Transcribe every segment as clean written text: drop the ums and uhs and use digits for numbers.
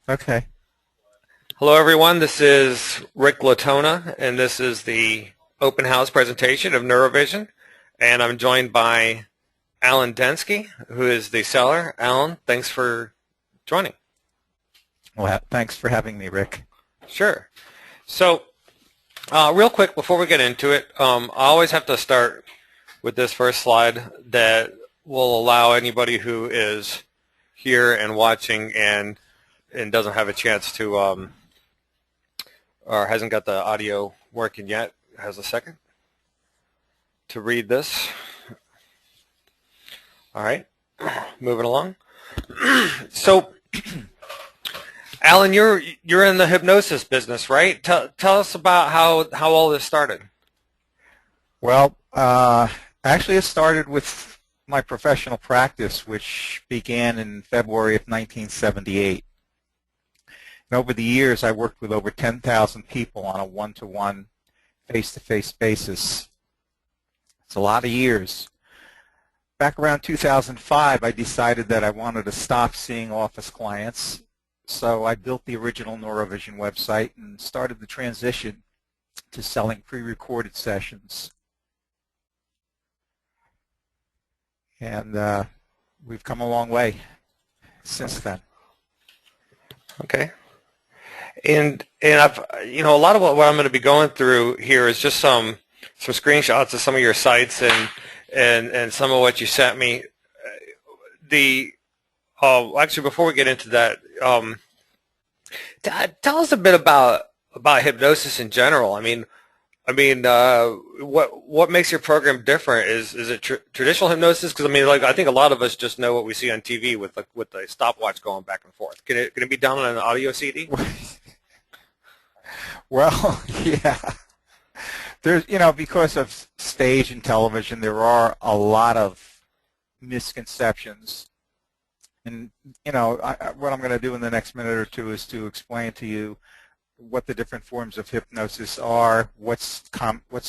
Okay. Hello, everyone. This is Rick Latona, and this is the open house presentation of Neurovision. And I'm joined by Alan Densky, who is the seller. Alan, thanks for joining. Well, thanks for having me, Rick. Sure. So, real quick, before we get into it, I always have to start with this first slide that will allow anybody who is here and watching and doesn't have a chance to or hasn't got the audio working yet, has a second to read this. All right, moving along. So, Alan, you're in the hypnosis business, right? Tell us about how all this started. Well, actually, it started with my professional practice, which began in February of 1978. And over the years, I worked with over 10,000 people on a one-to-one, face-to-face basis. It's a lot of years. Back around 2005, I decided that I wanted to stop seeing office clients, so I built the original Neurovision website and started the transition to selling pre-recorded sessions. And we've come a long way since then. Okay. And I've a lot of what I'm going to be going through here is just some screenshots of some of your sites and some of what you sent me. Actually, before we get into that, tell us a bit about hypnosis in general. I mean, what makes your program different? Is it traditional hypnosis? Because I think a lot of us just know what we see on TV with the stopwatch going back and forth. Can it be done on an audio CD? Well, yeah. There's, because of stage and television, there are a lot of misconceptions. And, what I'm going to do in the next minute or two is to explain to you what the different forms of hypnosis are, what's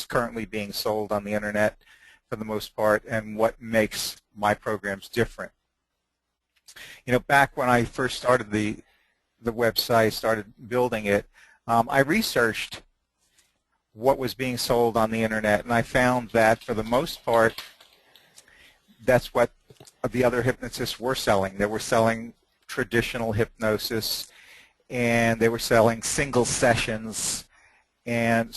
currently being sold on the internet for the most part, and what makes my programs different. Back when I first started the website, started building it, I researched what was being sold on the internet, and I found that for the most part, that's what the other hypnotists were selling. They were selling traditional hypnosis, and they were selling single sessions, and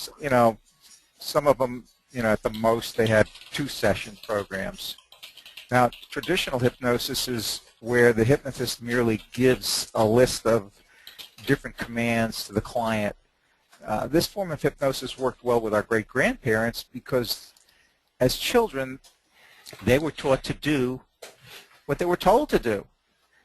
some of them, at the most they had 2-session programs. Now, traditional hypnosis is where the hypnotist merely gives a list of different commands to the client. This form of hypnosis worked well with our great-grandparents because as children they were taught to do what they were told to do.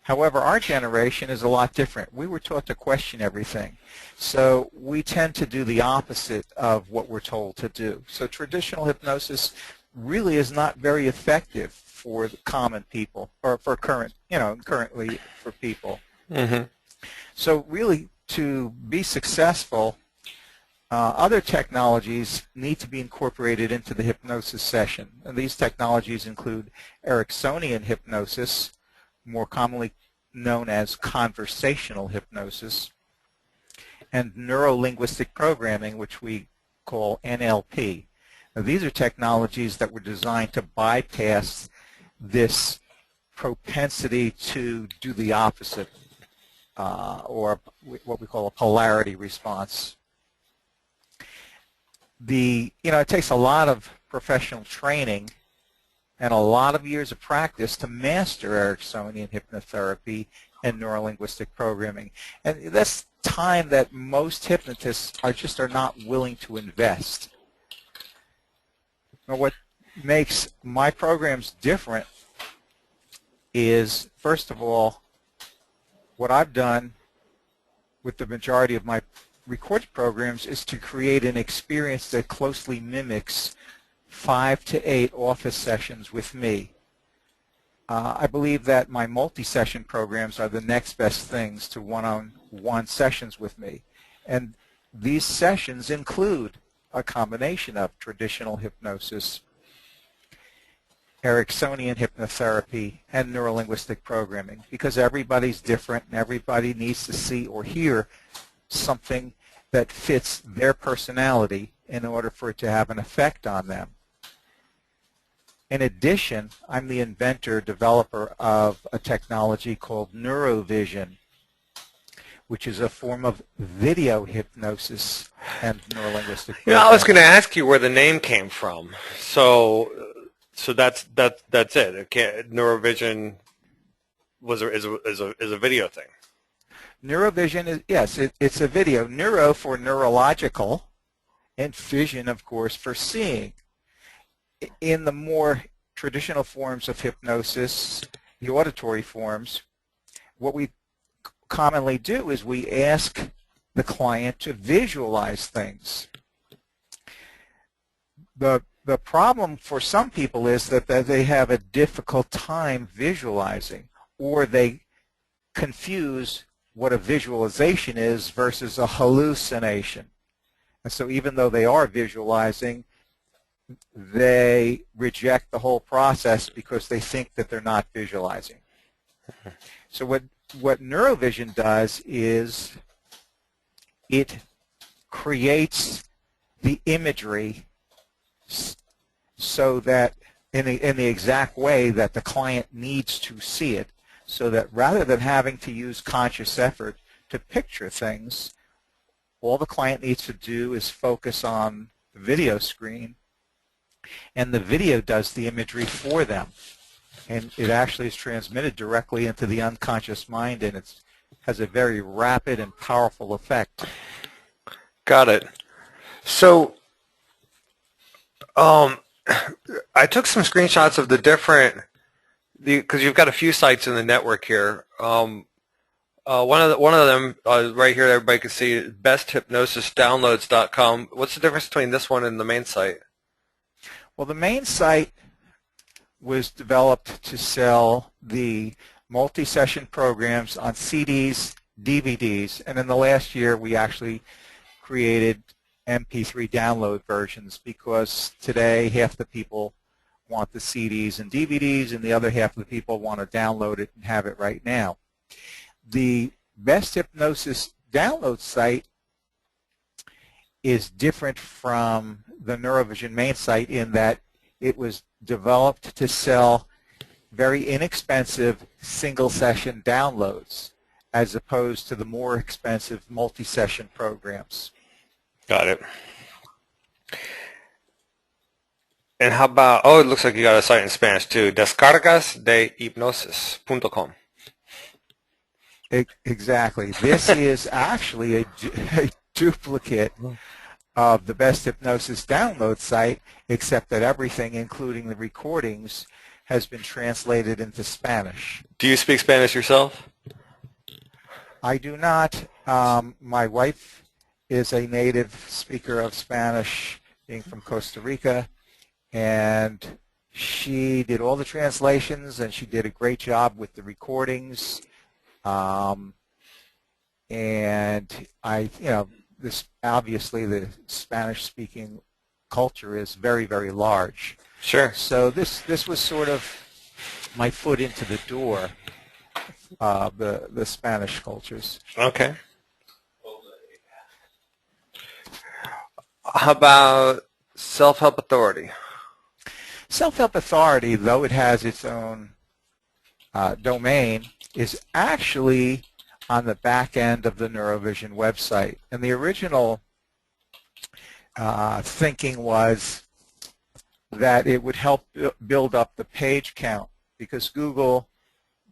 However, our generation is a lot different. We were taught to question everything. So we tend to do the opposite of what we're told to do. So traditional hypnosis really is not very effective for the common people, or for currently for people. Mm-hmm. So really, to be successful, other technologies need to be incorporated into the hypnosis session. And these technologies include Ericksonian hypnosis, more commonly known as conversational hypnosis, and neuro-linguistic programming, which we call NLP. Now, these are technologies that were designed to bypass this propensity to do the opposite, or what we call a polarity response. It takes a lot of professional training and a lot of years of practice to master Ericksonian hypnotherapy and neurolinguistic programming. And that's time that most hypnotists are not willing to invest. Now, what makes my programs different is, first of all, what I've done with the majority of my recorded programs is to create an experience that closely mimics 5 to 8 office sessions with me. I believe that my multi-session programs are the next best things to one-on-one sessions with me. And these sessions include a combination of traditional hypnosis Ericksonian hypnotherapy, and neurolinguistic programming, because everybody's different and everybody needs to see or hear something that fits their personality in order for it to have an effect on them. In addition, I'm the inventor, developer of a technology called neurovision, which is a form of video hypnosis and neurolinguistic programming. You know, I was going to ask you where the name came from. So that's it. Neurovision is a video thing. Neurovision is, yes, it's a video. Neuro for neurological, and vision, of course, for seeing. In the more traditional forms of hypnosis, the auditory forms, what we commonly do is we ask the client to visualize things. The problem for some people is that they have a difficult time visualizing, or they confuse what a visualization is versus a hallucination. And so even though they are visualizing, they reject the whole process because they think that they're not visualizing. So what neurovision does is it creates the imagery so that in the exact way that the client needs to see it, so that rather than having to use conscious effort to picture things, all the client needs to do is focus on the video screen, and the video does the imagery for them. And it actually is transmitted directly into the unconscious mind, and it has a very rapid and powerful effect. Got it. So I took some screenshots of the different, because you've got a few sites in the network here. One of them right here, everybody can see, besthypnosisdownloads.com. What's the difference between this one and the main site? Well, the main site was developed to sell the multi-session programs on CDs, DVDs, and in the last year we actually created MP3 download versions, because today half the people want the CDs and DVDs and the other half of the people want to download it and have it right now. The Best Hypnosis download site is different from the Neurovision main site in that it was developed to sell very inexpensive single-session downloads as opposed to the more expensive multi-session programs. Got it. And how about, oh, it looks like you got a site in Spanish too, descargasdehipnosis.com. Exactly. This is actually a duplicate of the Best Hypnosis download site, except that everything, including the recordings, has been translated into Spanish. Do you speak Spanish yourself? I do not. My wife is a native speaker of Spanish, being from Costa Rica, and she did all the translations, and she did a great job with the recordings. And this obviously the Spanish-speaking culture is very, very large. Sure. So this was sort of my foot into the door of the Spanish cultures. Okay. How about Self-Help Authority? Self-Help Authority, though it has its own domain, is actually on the back end of the Neurovision website. And the original thinking was that it would help build up the page count, because Google,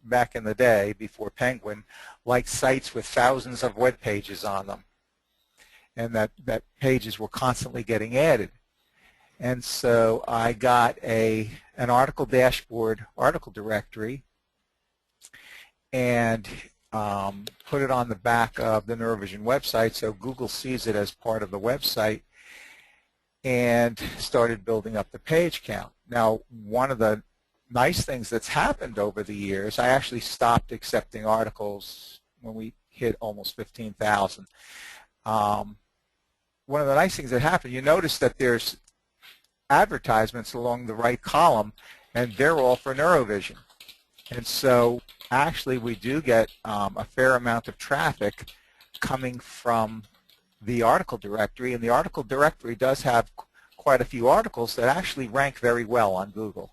back in the day, before Penguin, liked sites with thousands of web pages on them, and that pages were constantly getting added. And so I got an article dashboard, article directory, and put it on the back of the Neurovision website so Google sees it as part of the website, and started building up the page count. Now, one of the nice things that's happened over the years, I actually stopped accepting articles when we hit almost 15,000. One of the nice things that happened, you notice that there's advertisements along the right column, and they're all for NeuroVision. And so actually we do get a fair amount of traffic coming from the article directory, and the article directory does have quite a few articles that actually rank very well on Google.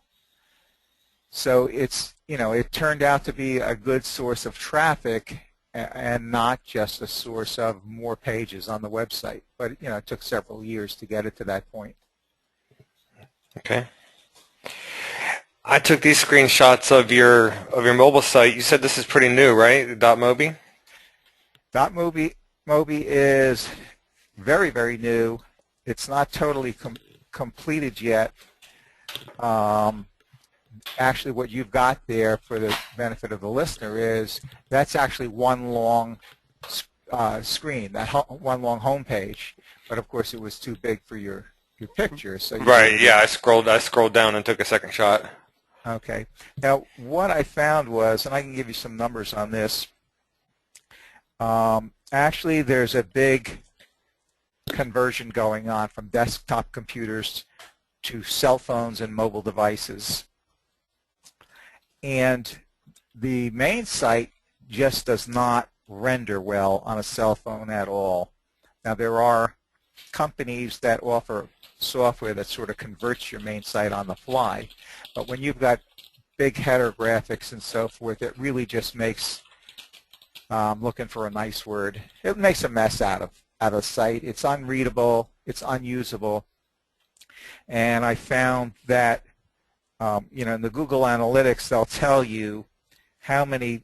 So it's, it turned out to be a good source of traffic and not just a source of more pages on the website. But, it took several years to get it to that point. Okay. I took these screenshots of your mobile site. You said this is pretty new, right? .mobi? .mobi is very, very new. It's not totally completed yet. Actually, what you've got there for the benefit of the listener is that's actually one long screen, one long home page. But of course, it was too big for your picture. So right. Yeah. I scrolled down and took a second shot. Okay. Now, what I found was, and I can give you some numbers on this. Actually, there's a big conversion going on from desktop computers to cell phones and mobile devices. And the main site just does not render well on a cell phone at all. Now, there are companies that offer software that sort of converts your main site on the fly. But when you've got big header graphics and so forth, it really just makes, looking for a nice word, it makes a mess out of a site. It's unreadable. It's unusable. And I found that, in the Google Analytics, they'll tell you how many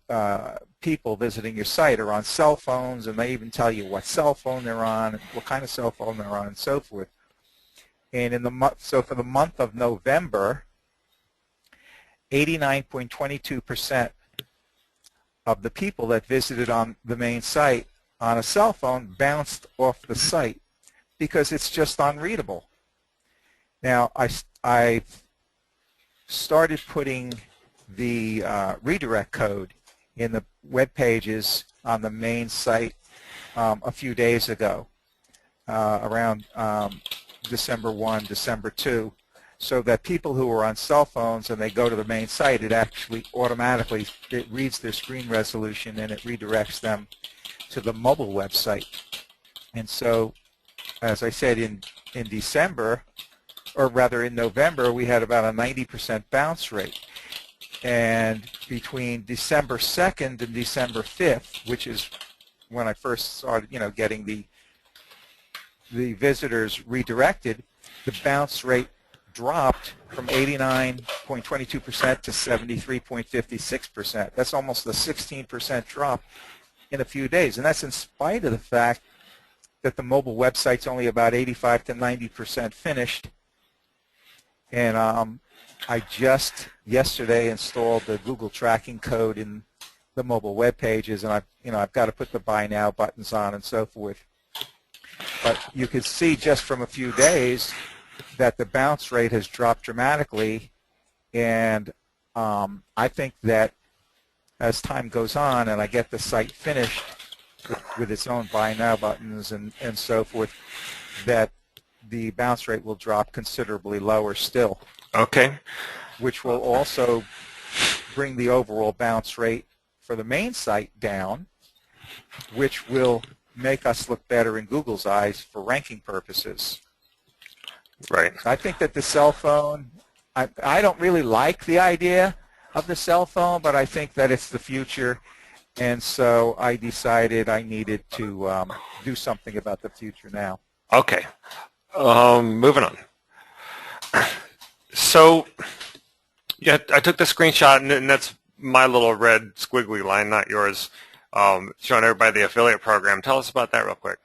people visiting your site are on cell phones, and they even tell you what cell phone they're on, what kind of cell phone they're on, and so forth. And so for the month of November, 89.22% of the people that visited on the main site on a cell phone bounced off the site because it's just unreadable. Now, I started putting the redirect code in the web pages on the main site a few days ago, around December 1, December 2, so that people who are on cell phones and they go to the main site, it actually automatically, it reads their screen resolution and it redirects them to the mobile website. And so, as I said, in December, or rather in November, we had about a 90% bounce rate. And between December 2nd and December 5th, which is when I first started, getting the visitors redirected, the bounce rate dropped from 89.22% to 73.56%. That's almost a 16% drop in a few days. And that's in spite of the fact that the mobile website's only about 85 to 90% finished. And I just yesterday installed the Google tracking code in the mobile web pages, and I've got to put the buy now buttons on and so forth. But you can see just from a few days that the bounce rate has dropped dramatically, and I think that as time goes on and I get the site finished with its own buy now buttons and so forth, that the bounce rate will drop considerably lower still. Okay. Which will also bring the overall bounce rate for the main site down, which will make us look better in Google's eyes for ranking purposes. Right. I think that the cell phone, I don't really like the idea of the cell phone, but I think that it's the future, and so I decided I needed to do something about the future now. Okay. Moving on. So, yeah, I took the screenshot, and that's my little red squiggly line, not yours, showing everybody the affiliate program. Tell us about that real quick.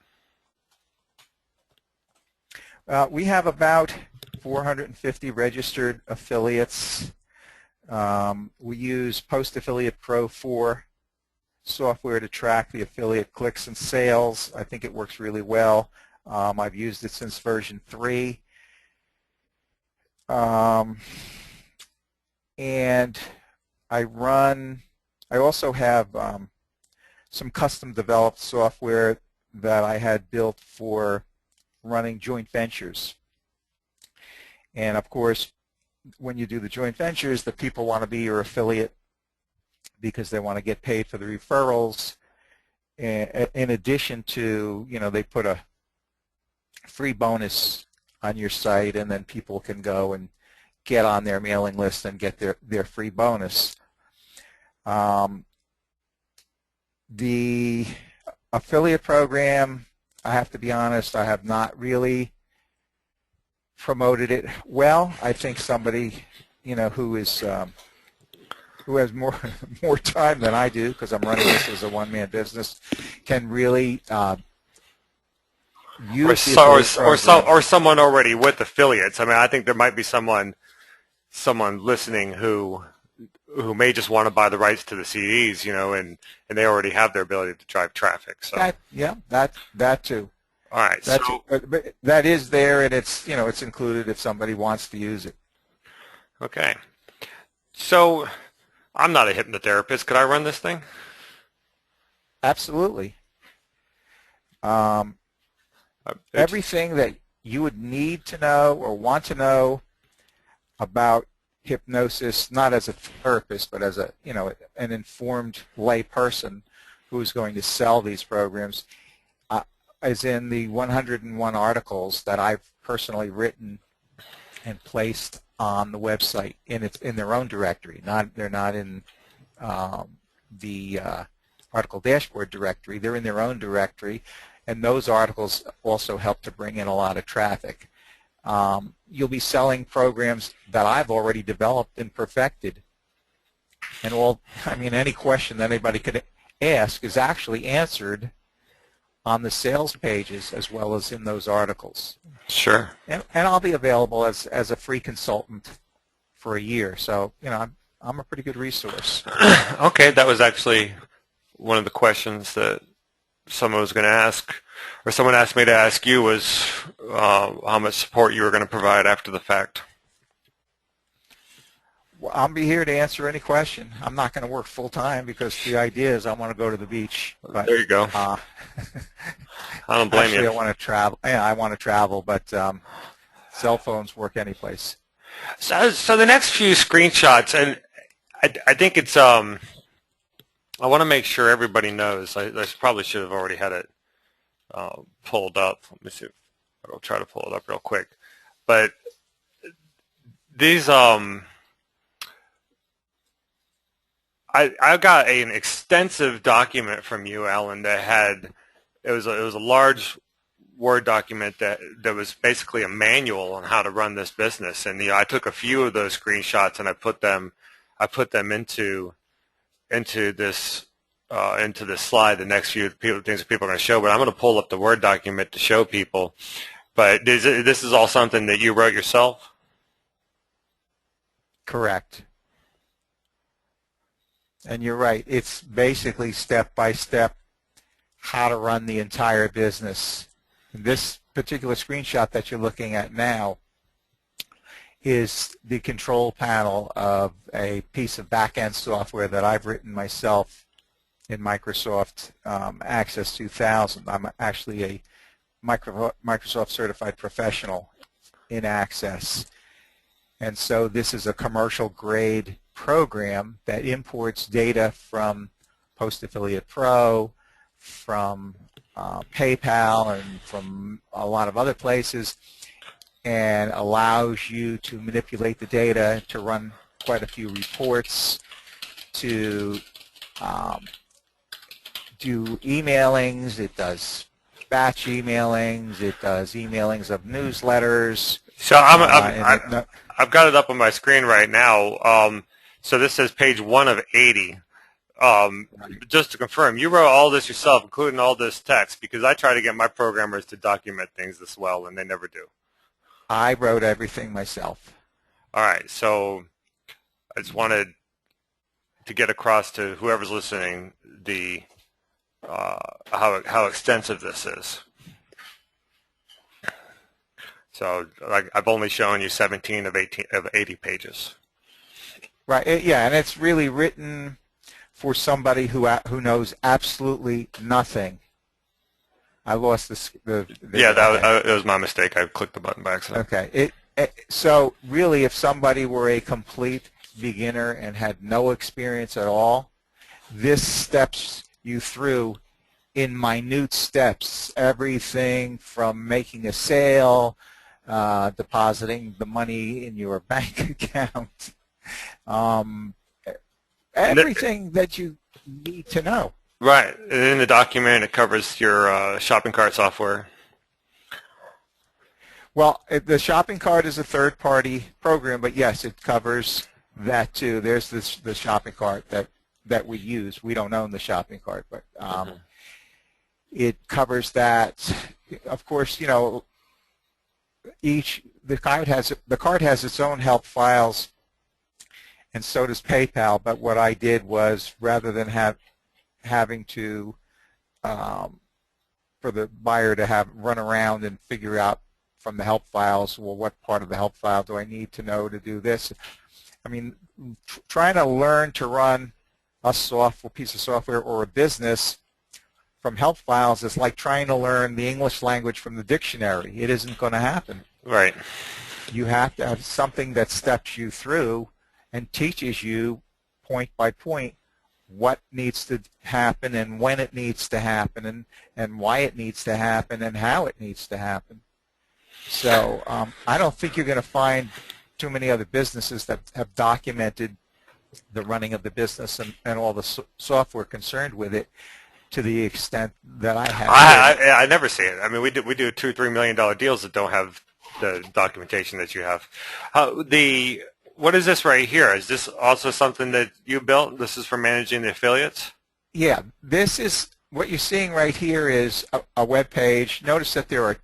We have about 450 registered affiliates. We use Post Affiliate Pro 4 software to track the affiliate clicks and sales. I think it works really well. I've used it since version 3. And I also have some custom developed software that I had built for running joint ventures. And of course, when you do the joint ventures, the people want to be your affiliate because they want to get paid for the referrals. In addition to, they put a free bonus on your site, and then people can go and get on their mailing list and get their free bonus. The affiliate program, I have to be honest, I have not really promoted it well. I think somebody, who has more time than I do, because I'm running this as a one-man business, can really use the affiliate program. Or someone already with affiliates. I mean, I think there might be someone listening who may just want to buy the rights to the CDs, and they already have their ability to drive traffic. So that too. All right. But that is there, and it's it's included if somebody wants to use it. Okay. So I'm not a hypnotherapist. Could I run this thing? Absolutely. Everything that you would need to know or want to know about hypnosis, not as a therapist, but as an informed lay person who's going to sell these programs, is in the 101 articles that I've personally written and placed on the website in their own directory. They're not in the article dashboard directory. They're in their own directory, and those articles also help to bring in a lot of traffic. You'll be selling programs that I've already developed and perfected, and any question that anybody could ask is actually answered on the sales pages as well as in those articles. Sure. And I'll be available as a free consultant for a year. So, I'm a pretty good resource. Okay, that was actually one of the questions that someone was going to ask, or someone asked me to ask you, was how much support you were going to provide after the fact. Well, I'll be here to answer any question. I'm not going to work full time because the idea is I want to go to the beach. But, there you go. I don't blame actually, you. I want to travel. Yeah, I want to travel, but cell phones work any place. So the next few screenshots, and I think it's I want to make sure everybody knows. I probably should have already had it pulled up. Let me see. I'll try to pull it up real quick. But these I got an extensive document from you, Alan, that had it was a large Word document that was basically a manual on how to run this business, and I took a few of those screenshots and I put them into this slide. The next few things that people are going to show, but I'm going to pull up the Word document to show people. But this is all something that you wrote yourself? Correct. And you're right. It's basically step by step how to run the entire business. This particular screenshot that you're looking at now is the control panel of a piece of back-end software that I've written myself in Microsoft Access 2000. I'm actually a Microsoft certified professional in Access. And so this is a commercial grade program that imports data from Post Affiliate Pro, from PayPal, and from a lot of other places, and allows you to manipulate the data to run quite a few reports, to do emailings. It does batch emailings. It does emailings of newsletters. So I've got it up on my screen right now. So this says page 1 of 80. Just to confirm, you wrote all this yourself, including all this text, because I try to get my programmers to document things this well, and they never do. I wrote everything myself. All right, so I just wanted to get across to whoever's listening the how extensive this is. So I've only shown you 17 of 80 pages. Right. Yeah, and it's really written for somebody who knows absolutely nothing. I lost the yeah, that was my mistake. I clicked the button by accident. Okay. So really, if somebody were a complete beginner and had no experience at all, this steps you through in minute steps, everything from making a sale, depositing the money in your bank account, um, everything that you need to know. Right. And in the document, it covers your shopping cart software. Well, the shopping cart is a third-party program, but yes, it covers that too. There's the shopping cart that we use. We don't own the shopping cart, but it covers that. Of course, you know, the cart has its own help files, and so does PayPal. But what I did was, rather than having to for the buyer to run around and figure out from the help files, well, what part of the help file do I need to know to do this? I mean, trying to learn to run a piece of software or a business from help files is like trying to learn the English language from the dictionary. It isn't going to happen. Right. You have to have something that steps you through and teaches you point by point what needs to happen and when it needs to happen and why it needs to happen and how it needs to happen. So I don't think you're going to find too many other businesses that have documented the running of the business and all the software concerned with it to the extent that I have. I never see it. I mean, we do $2-3 million deals that don't have the documentation that you have. What is this right here? Is this also something that you built? This is for managing the affiliates? Yeah, this is what you're seeing right here is a web page. Notice that there are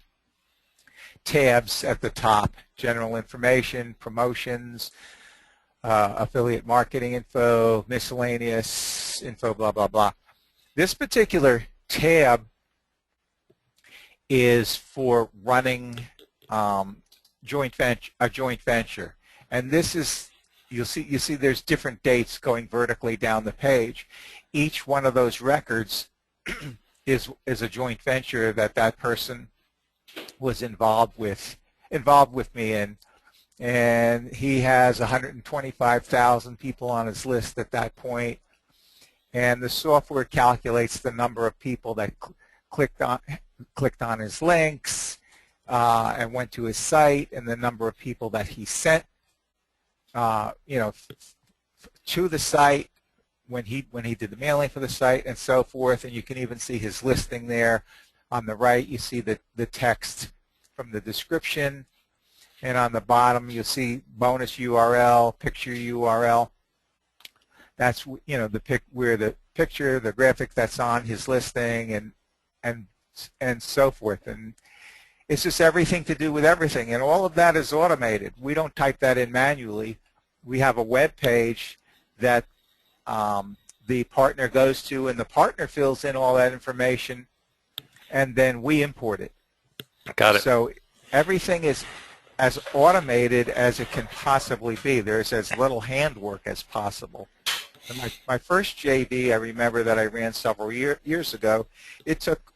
tabs at the top: general information, promotions, affiliate marketing info, miscellaneous info, blah, blah, blah. This particular tab is for running a joint venture. And this is, you see there's different dates going vertically down the page. Each one of those records is a joint venture that person was involved with me in, and he has 125,000 people on his list at that point, and the software calculates the number of people that clicked on his links and went to his site, and the number of people that he sent to the site when he did the mailing for the site and so forth. And you can even see his listing there. On the right, you see the text from the description, and on the bottom you'll see bonus URL, picture URL. That's where the picture, the graphic that's on his listing, and so forth. And it's just everything to do with everything, and all of that is automated. We don't type that in manually. We have a web page that the partner goes to, and the partner fills in all that information, and then we import it. Got it. So everything is as automated as it can possibly be. There's as little handwork as possible. And my first JV, I remember that I ran several years ago, it took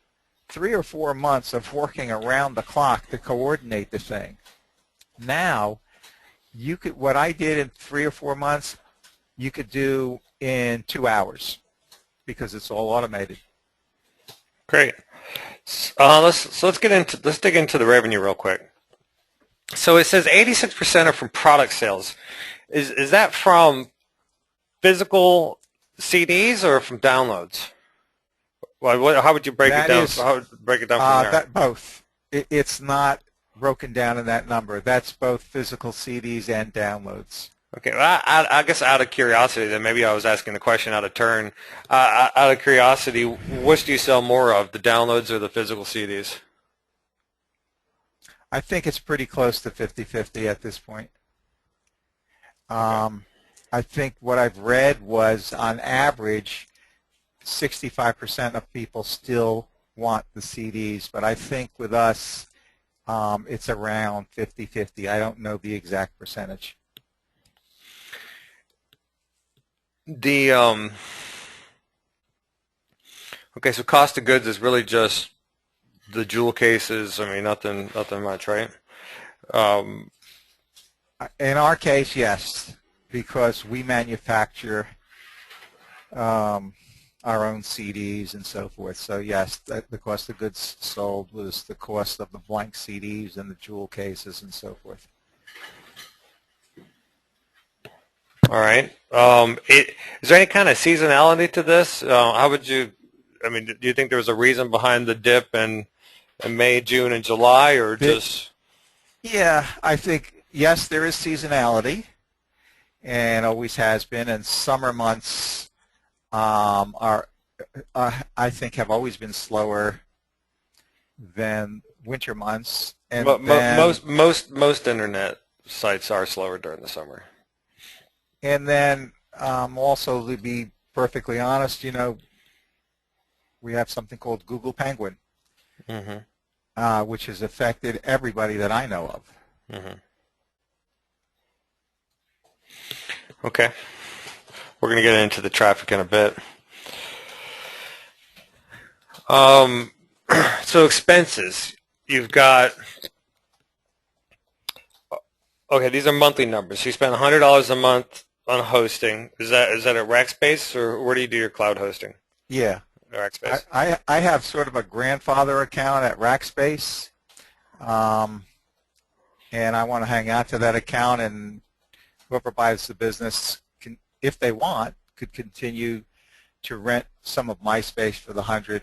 3 or 4 months of working around the clock to coordinate the thing. Now, what I did in 3 or 4 months, you could do in 2 hours because it's all automated. Great. Let's dig into the revenue real quick. So it says 86% are from product sales. Is that from physical CDs or from downloads? Well, how would you break it down? How would you break it down from there? Both. It's not broken down in that number. That's both physical CDs and downloads. Okay, well, I guess out of curiosity, then maybe I was asking the question out of turn. Out of curiosity, which do you sell more of, the downloads or the physical CDs? I think it's pretty close to 50-50 at this point. I think what I've read was, on average, 65% of people still want the CDs, but I think with us, it's around 50-50. I don't know the exact percentage. Okay, so cost of goods is really just the jewel cases. I mean, nothing much, right? In our case, yes, because we manufacture our own CDs and so forth. So yes, the cost of goods sold was the cost of the blank CDs and the jewel cases and so forth. All right. Is there any kind of seasonality to this? How would you? I mean, do you think there was a reason behind the dip in May, June, and July, or just? Yeah, I think yes, there is seasonality, and always has been. And summer months are, I think, have always been slower than winter months. And then Most internet sites are slower during the summer. Also, to be perfectly honest, we have something called Google Penguin, which has affected everybody that I know of. Okay. We're going to get into the traffic in a bit. So expenses, you've got, okay, these are monthly numbers. So you spend $100 a month on hosting. Is that at Rackspace, or where do you do your cloud hosting? Yeah. Rackspace. I have sort of a grandfather account at Rackspace, and I want to hang out to that account, and whoever buys the business, can, if they want, could continue to rent some of my space for the 100,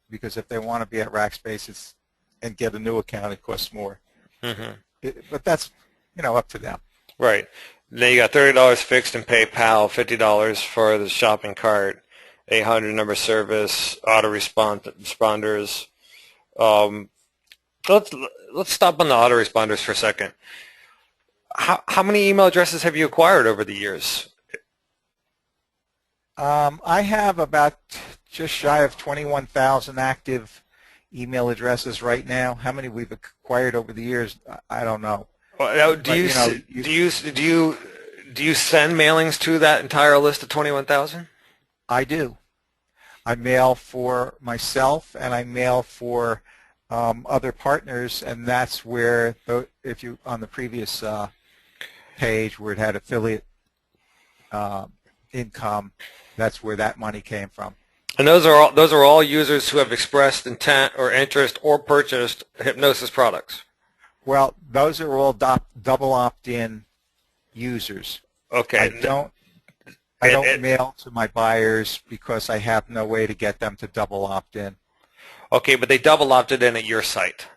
because if they want to be at Rackspace and get a new account, it costs more. But that's, up to them. Right. Then you got $30 fixed in PayPal, $50 for the shopping cart, 800 number service, auto responders. Let's stop on the autoresponders for a second. How many email addresses have you acquired over the years? I have about just shy of 21,000 active email addresses right now. How many we've acquired over the years, I don't know. Well, do you send mailings to that entire list of 21,000? I do. I mail for myself and I mail for other partners, and that's where, if you on the previous page where it had affiliate income, that's where that money came from. And those are all users who have expressed intent or interest or purchased hypnosis products. Well, those are all double opt-in users. Okay. I don't mail to my buyers because I have no way to get them to double opt-in. Okay, but they double opted in at your site.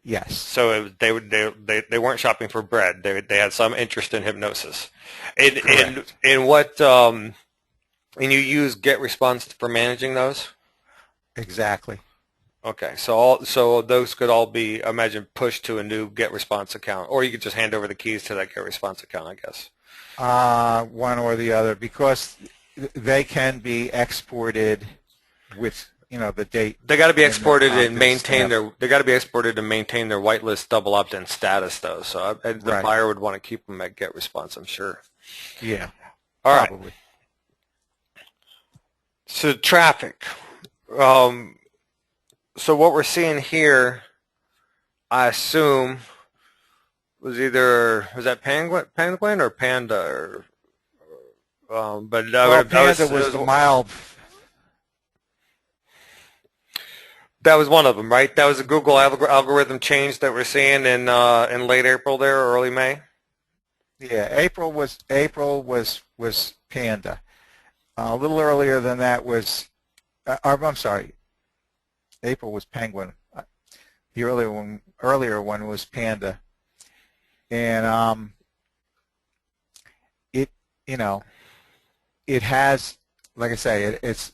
Yes. So they weren't shopping for bread. They had some interest in hypnosis. In what and you use GetResponse for managing those? Exactly. Okay, so those could all be, imagine, pushed to a new GetResponse account, or you could just hand over the keys to that GetResponse account, I guess. One or the other, because they can be exported with the date. They got to be exported and maintain their. They got to be exported and maintain their whitelist double opt-in status, though. So the buyer would want to keep them at GetResponse, I'm sure. Yeah. All probably. right. So traffic. So what we're seeing here, I assume, was that Penguin or Panda, but Panda was the mild. That was one of them, right? That was a Google algorithm change that we're seeing in late April there, or early May. Yeah, April was Panda. A little earlier than that was, I'm sorry, April was Penguin. The earlier one was Panda, and it has, like I say, it's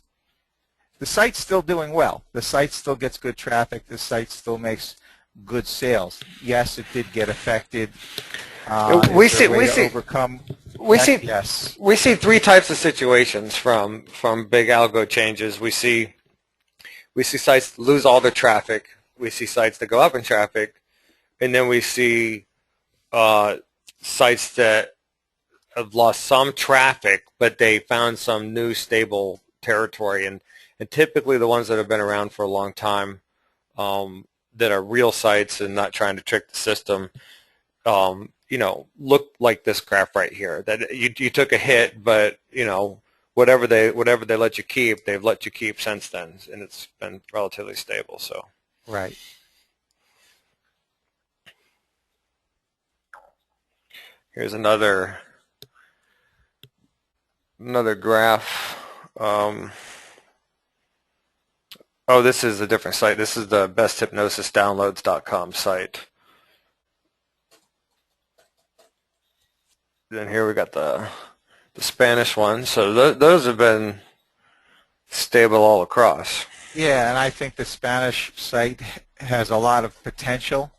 the site's still doing well. The site still gets good traffic. The site still makes good sales. Yes, it did get affected. We see three types of situations from big algo changes. We see sites lose all their traffic. We see sites that go up in traffic, and then we see sites that have lost some traffic, but they found some new stable territory. And typically the ones that have been around for a long time, that are real sites and not trying to trick the system, look like this graph right here. That you took a hit, but whatever they let you keep, they've let you keep since then, and it's been relatively stable. So Right. here's another graph. Oh, this is a different site. This is the besthypnosisdownloads.com site. Then here we got the Spanish one. So those have been stable all across. Yeah, and I think the Spanish site has a lot of potential.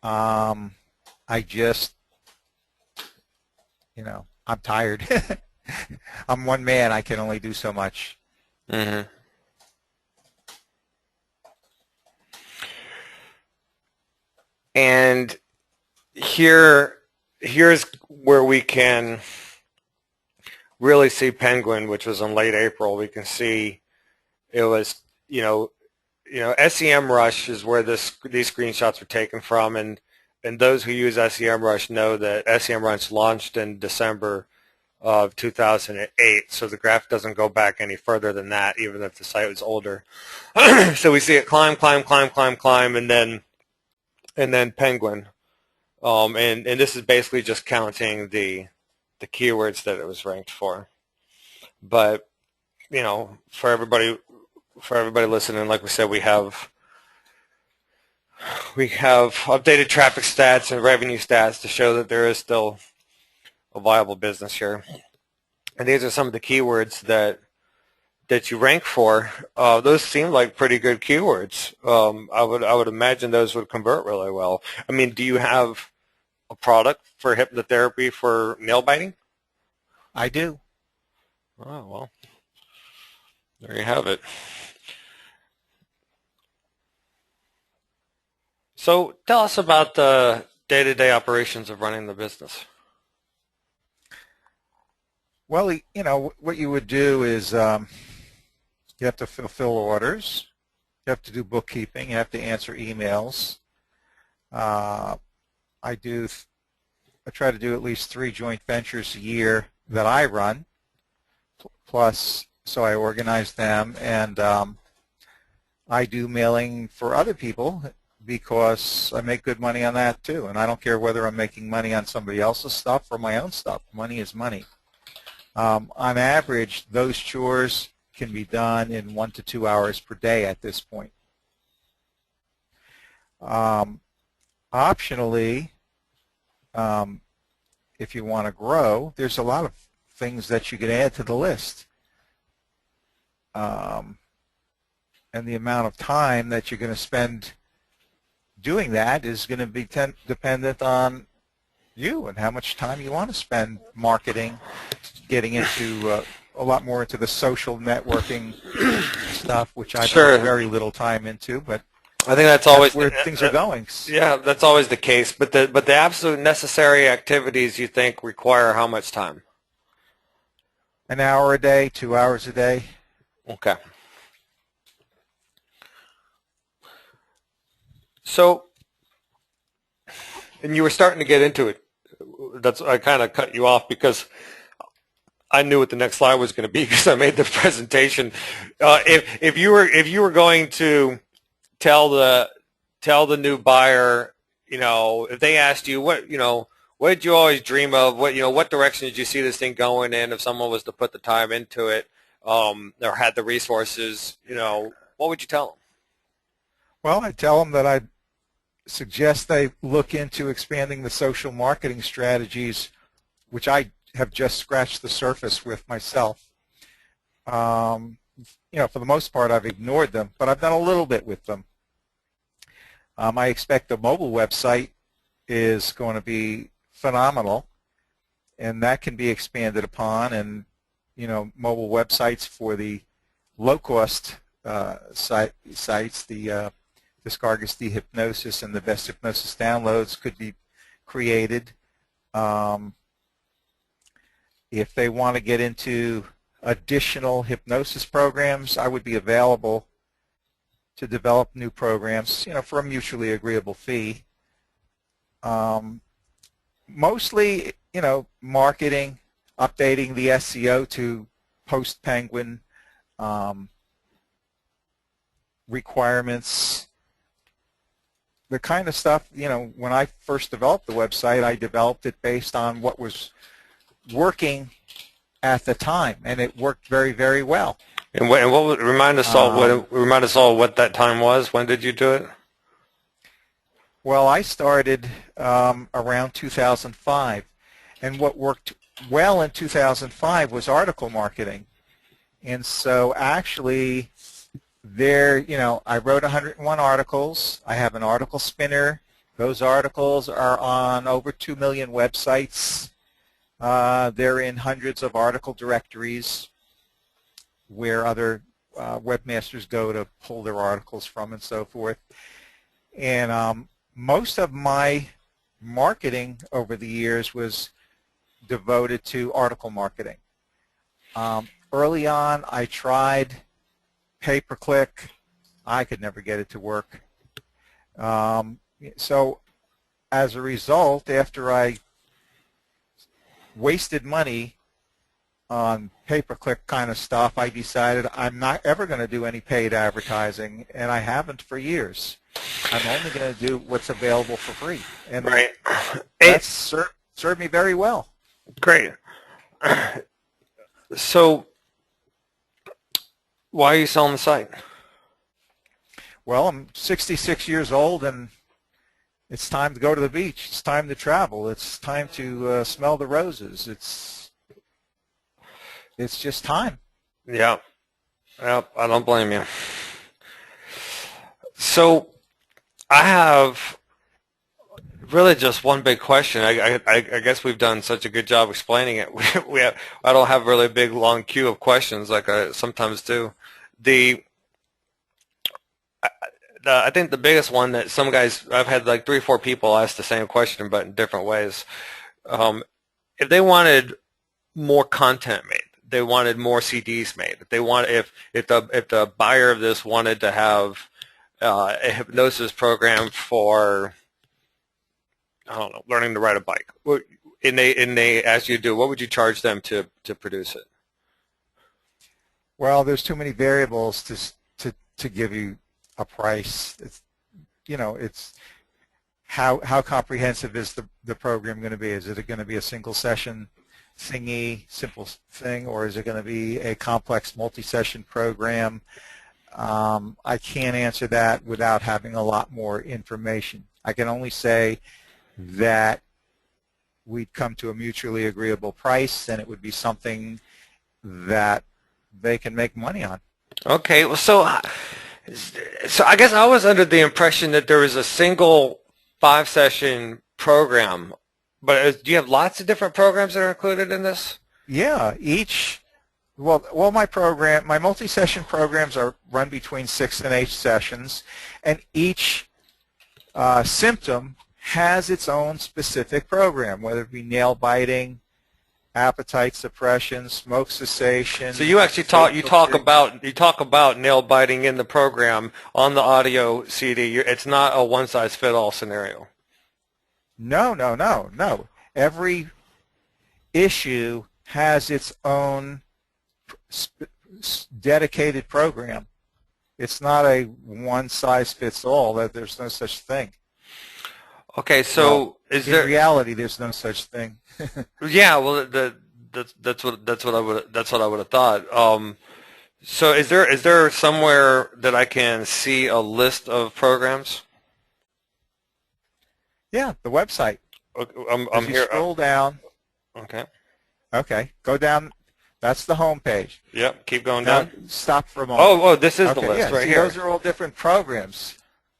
I just, I'm tired. I'm one man. I can only do so much. Mm-hmm. And here's where we can really see Penguin, which was in late April. We can see it was, SEMrush is where these screenshots were taken from, and those who use SEMrush know that SEMrush launched in December of 2008, so the graph doesn't go back any further than that, even if the site was older. So we see it climb, and then Penguin, and this is basically just counting the keywords that it was ranked for. But for everybody listening, like we said, we have updated traffic stats and revenue stats to show that there is still a viable business here. And these are some of the keywords that you rank for. Those seem like pretty good keywords. I would imagine those would convert really well. I mean, do you have a product for hypnotherapy for nail biting? I do. Oh, well, there you have it. So tell us about the day-to-day operations of running the business. Well, what you would do is you have to fulfill orders. You have to do bookkeeping. You have to answer emails. I try to do at least 3 joint ventures a year that I run, plus, so I organize them, and I do mailing for other people because I make good money on that too, and I don't care whether I'm making money on somebody else's stuff or my own stuff. Money is money. On average, those chores can be done in 1 to 2 hours per day at this point. Optionally, if you want to grow, there's a lot of things that you can add to the list. And the amount of time that you're going to spend doing that is going to be dependent on you and how much time you want to spend marketing, getting into a lot more into the social networking stuff, which I put very little time into, but I think that's always where things are going. Yeah, that's always the case. But the absolute necessary activities you think require how much time? An hour a day, 2 hours a day. Okay. So, and you were starting to get into it. I kind of cut you off because I knew what the next slide was going to be because I made the presentation. If you were going to tell the new buyer, if they asked you what did you always dream of, what direction did you see this thing going in, if someone was to put the time into it, or had the resources, what would you tell them? Well, I tell them that I suggest they look into expanding the social marketing strategies, which I have just scratched the surface with myself. For the most part, I've ignored them, but I've done a little bit with them. I expect the mobile website is going to be phenomenal, and that can be expanded upon. And mobile websites for the low-cost sites, the Discargus Hypnosis and the Best Hypnosis Downloads could be created. If they want to get into additional hypnosis programs, I would be available to develop new programs, for a mutually agreeable fee. Mostly, marketing, updating the SEO to post-Penguin requirements, the kind of stuff, when I first developed the website, I developed it based on what was working at the time, and it worked very, very well. And what remind us all what that time was? When did you do it? Well, I started around 2005, and what worked well in 2005 was article marketing. And so actually I wrote 101 articles. I have an article spinner. Those articles are on over 2 million websites. They're in hundreds of article directories where other webmasters go to pull their articles from and so forth. And most of my marketing over the years was devoted to article marketing. Early on, I tried pay-per-click. I could never get it to work. So as a result, after I wasted money on pay-per-click kind of stuff, I decided I'm not ever going to do any paid advertising, and I haven't for years. I'm only going to do what's available for free. And Right. that's served me very well. Great. So why are you selling the site? Well, I'm 66 years old, and it's time to go to the beach. It's time to travel. It's time to smell the roses. It's just time. Yeah. Yep, I don't blame you. So I have really just one big question. I guess we've done such a good job explaining it. I don't have really a big long queue of questions like I sometimes do. I think the biggest one that some guys, I've had like 3 or 4 people ask the same question but in different ways. If they wanted more content made, they wanted more CDs made. If the buyer of this wanted to have a hypnosis program for, I don't know, learning to ride a bike, and they asked you to do, what would you charge them to produce it? Well, there's too many variables to give you a price. It's how comprehensive is the program going to be? Is it going to be a single session thingy, simple thing, or is it going to be a complex multi-session program? I can't answer that without having a lot more information. I can only say that we'd come to a mutually agreeable price, and it would be something that they can make money on. Okay, well, so I guess I was under the impression that there was a single 5-session program, but do you have lots of different programs that are included in this? Yeah, well, my multi-session programs are run between 6 and 8 sessions, and each symptom has its own specific program, whether it be nail biting, appetite suppression, smoke cessation. So you actually talk about nail biting in the program on the audio CD. It's not a one-size-fits-all scenario. No. Every issue has its own dedicated program. It's not a one-size-fits-all. That there's no such thing. Okay, so in reality, there's no such thing. Yeah, well, that's what I would have thought. So is there somewhere that I can see a list of programs? Yeah, the website. I'm here. Scroll down. Okay. Okay, go down. That's the home page. Yep. Keep going Now, down. stop for a moment. Oh, this is the list yeah, right see, here. Those are all different programs.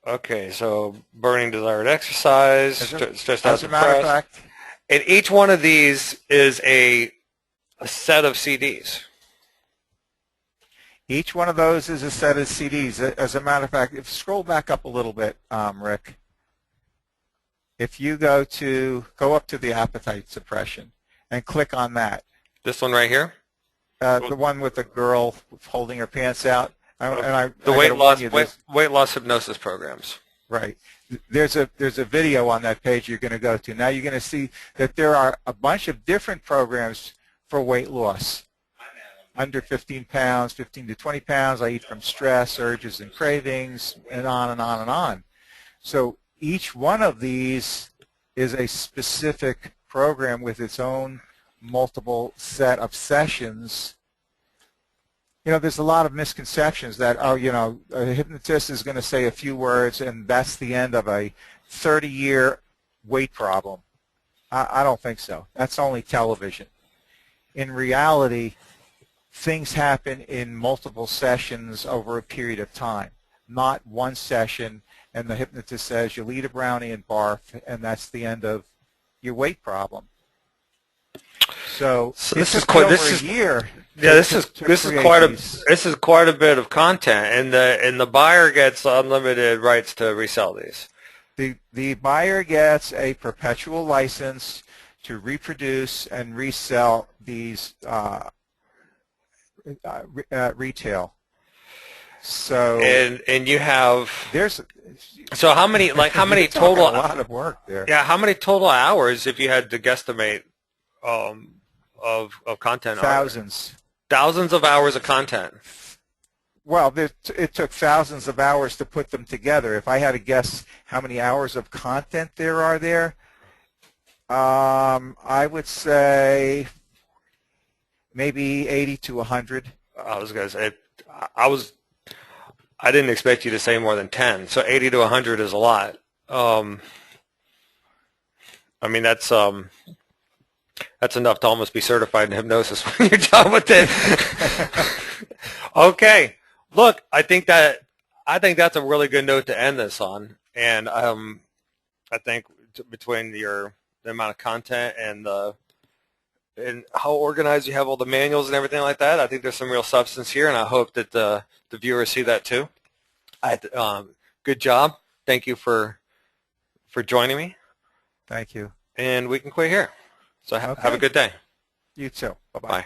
Okay, so burning desired exercise, stressed out, As a matter of depressed. fact, And each one of these is a set of CDs. each one of those is a set of CDs. As a matter of fact, if you scroll back up a little bit, Rick, if you go up to the appetite suppression and click on that. This one right here? The one with the girl holding her pants out. The weight loss hypnosis programs. Right. There's a video on that page you're going to go to. Now you're going to see that there are a bunch of different programs for weight loss. Under 15 pounds, 15 to 20 pounds, I eat from stress, urges, and cravings, and on and on and on. So each one of these is a specific program with its own multiple set of sessions. You know, there's a lot of misconceptions that, oh, you know, a hypnotist is going to say a few words and that's the end of a 30-year weight problem. I don't think so. That's only television. In reality, things happen in multiple sessions over a period of time, not one session, and the hypnotist says you'll eat a brownie and barf, and that's the end of your weight problem. So this is quite a year. Yeah, this is quite a bit of content, and the buyer gets unlimited rights to resell these. The buyer gets a perpetual license to reproduce and resell these retail. So and you have how many total, a lot of work there. Yeah, how many total hours, if you had to guesstimate, of content? Thousands of hours of content. Well, it took thousands of hours to put them together. If I had to guess how many hours of content there are there, I would say maybe 80 to 100. I was going to say, I didn't expect you to say more than 10. So 80 to 100 is a lot. I mean, that's enough to almost be certified in hypnosis when you're done with it. Okay. Look, I think that's a really good note to end this on. And I think between the amount of content and how organized you have all the manuals and everything like that, I think there's some real substance here, and I hope that the viewers see that too. Good job. Thank you for joining me. Thank you. And we can quit here. So have a good day. You too. Bye-bye. Bye.